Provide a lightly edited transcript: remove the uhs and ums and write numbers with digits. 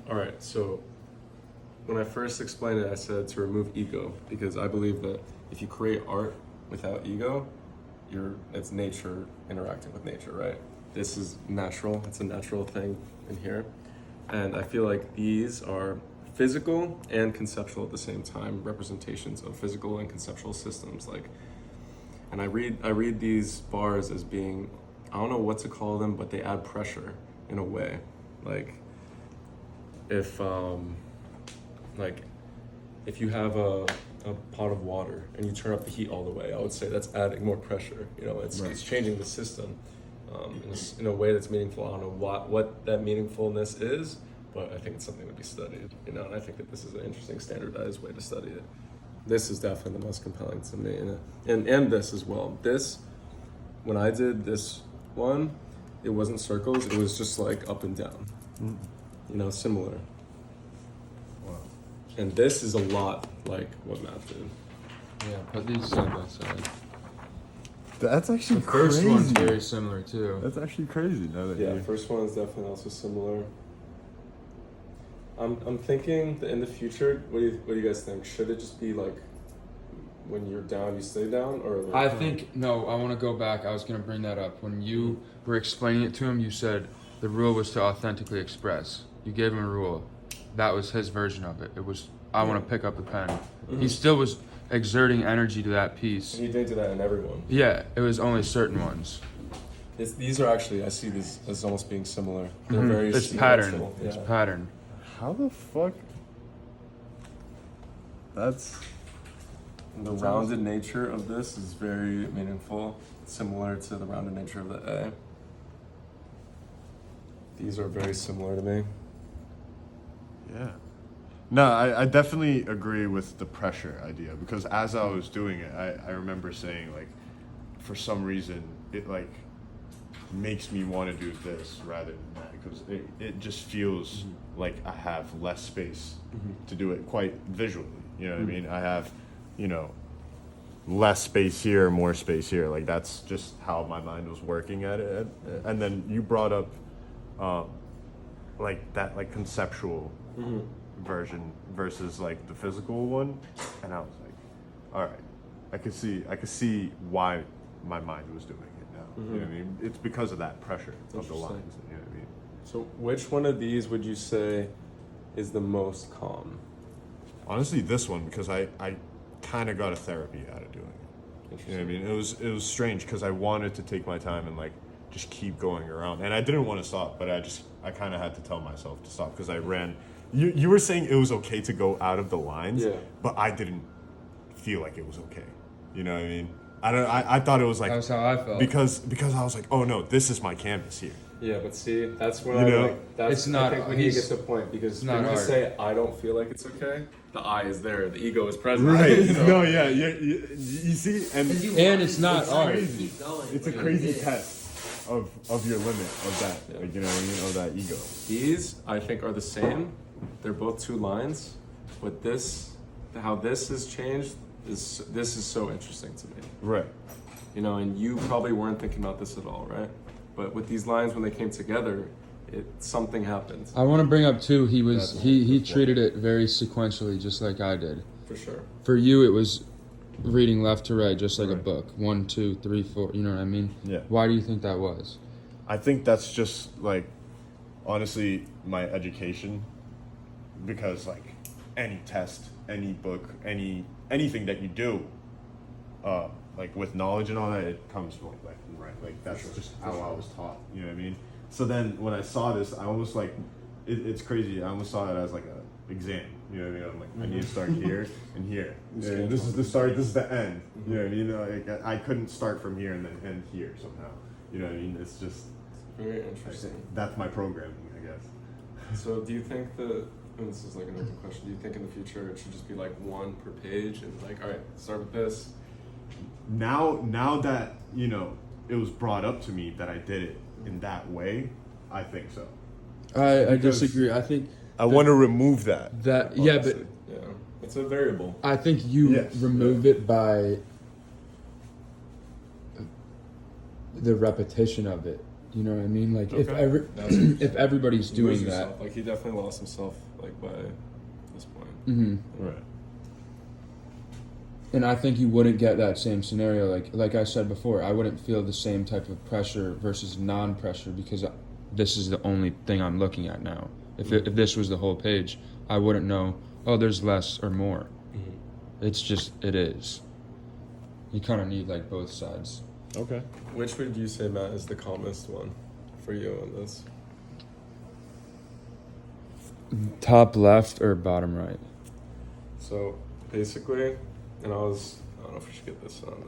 All right, so when I first explained it, I said to remove ego because I believe that if you create art without ego, it's nature interacting with nature, right? This is natural. It's a natural thing in here. And I feel like these are physical and conceptual at the same time, representations of physical and conceptual systems. And I read these bars as being, I don't know what to call them, but they add pressure in a way. Like if you have a pot of water and you turn up the heat all the way, I would say that's adding more pressure. It's changing the system in a way that's meaningful. I don't know what that meaningfulness is, but I think it's something to be studied. And I think that this is an interesting standardized way to study it. This is definitely the most compelling to me, and this as well. This, when I did this one, it wasn't circles. It was just like up and down. Similar. Wow. And this is a lot like what Matt did. Yeah, put these side by side. That's actually The first crazy. one's very similar too. That's actually crazy. Now that Yeah, first one is definitely also similar. I'm thinking that in the future, what do you guys think? Should it just be like when you're down, you stay down, or like, I think no. I want to go back. I was gonna bring that up when you were explaining it to him. You said the rule was to authentically express. You gave him a rule. That was his version of it. It was I want to pick up the pen. He still was exerting energy to that piece. And he did do that in everyone. Yeah, it was only certain ones. These are actually, I see these as almost being similar. They're very It's pattern. sequential. It's Yeah. pattern. How the fuck? That's The rounded nature of this is very meaningful, similar to the rounded nature of the A. These are very similar to me. yeah. No, I definitely agree with the pressure idea because as I was doing it, I remember saying like, for some reason it like makes me want to do this rather than that because it just feels like I have less space to do it quite visually. You know what I mean? I have, less space here, more space here. Like that's just how my mind was working at it. And then you brought up like that like conceptual version versus like the physical one, and I was like, all right, I could see why my mind was doing it now. You know what I mean? It's because of that pressure of the lines. You know what I mean? So which one of these would you say is the most calm? Honestly, this one because I kind of got a therapy out of doing it. You know what I mean? It was strange because I wanted to take my time and like just keep going around, and I didn't want to stop, but I kind of had to tell myself to stop because I ran. You were saying it was okay to go out of the lines, but I didn't feel like it was okay. You know what I mean? I thought it was like That was how I felt. because I was like, oh no, this is my canvas here. Yeah, but see, that's when It's not. I think we need to get to the point because when you say I don't feel like it's okay, the I is there, the ego is present. Right? No, yeah, you see, and it's not art. crazy. It's a crazy test of your limit of that, like, you know what I mean, of that ego. These I think are the same. They're both two lines, but how this has changed this is so interesting to me. Right. And you probably weren't thinking about this at all, right? But with these lines, when they came together, something happened. I want to bring up too. He treated it very sequentially, just like I did. For sure. For you, it was reading left to right, just like a book. 1, 2, 3, 4. You know what I mean? Yeah. Why do you think that was? I think that's just like, honestly, my education, because like any test, any book, anything that you do, like with knowledge and all that, it comes from like right. Like that's just how I was taught. You know what I mean? So then when I saw this, I almost like, it's crazy. I almost saw it as like a exam. You know what I mean? I'm like, I need to start here and here. Yeah, this is the start. This is the end. You know what I mean? Like, I couldn't start from here and then end here somehow. You know what I mean? It's just very interesting. That's my programming, I guess. So do you think and this is like an open question, do you think in the future it should just be like one per page and like, all right, start with this? Now that, it was brought up to me that I did it in that way, I think so. I disagree. I think I want to remove that. Yeah, but yeah, it's a variable. I think you remove it by the repetition of it. You know what I mean? Like Okay. That's interesting. if everybody's You lose doing that, yourself. Like he definitely lost himself like by this point. hmm Right. and I think you wouldn't get that same scenario. Like I said before, I wouldn't feel the same type of pressure versus non-pressure because this is the only thing I'm looking at now. If this was the whole page, I wouldn't know. Oh, there's less or more. It's just it is. You kind of need like both sides. Okay. Which would you say, Matt, is the calmest one for you on this? Top left or bottom right? So basically, and I don't know if we should get this on.